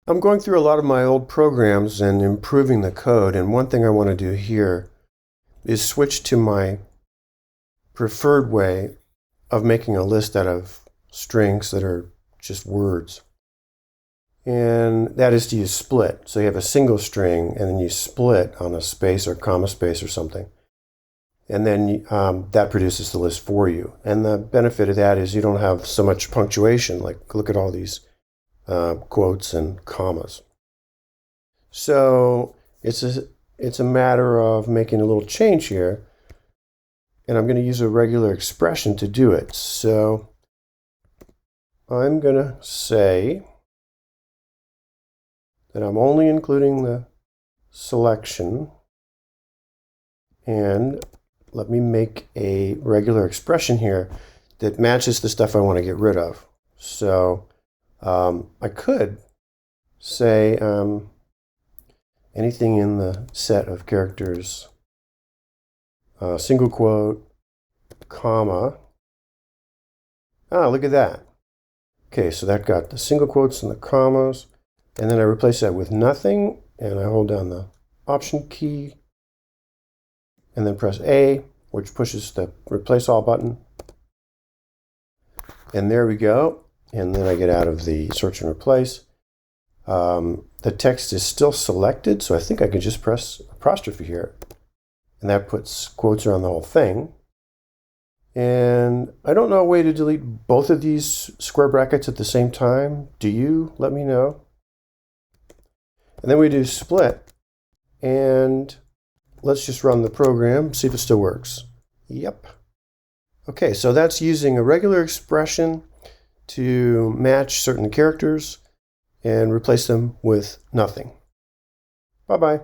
I'm going through a lot of my old programs and improving the code, and one thing I want to do here is switch to my preferred way of making a list out of strings that are just words. And that is to use split. So you have a single string and then you split on a space or comma space or something. And then that produces the list for you. And the benefit of that is you don't have so much punctuation. Like, look at all these quotes and commas. So it's a matter of making a little change here. And I'm going to use a regular expression to do it. So I'm going to say that I'm only including the selection, and let me make a regular expression here that matches the stuff I want to get rid of. So I could say anything in the set of characters, single quote, comma. Look at that. Okay, so that got the single quotes and the commas. And then I replace that with nothing, and I hold down the Option key, and then press A, which pushes the Replace All button. And there we go. And then I get out of the Search and Replace. The text is still selected, so I think I can just press apostrophe here. And that puts quotes around the whole thing. And I don't know a way to delete both of these square brackets at the same time. Do you? Let me know. And then we do split, and let's just run the program, see if it still works. Yep. Okay, so that's using a regular expression to match certain characters and replace them with nothing. Bye-bye.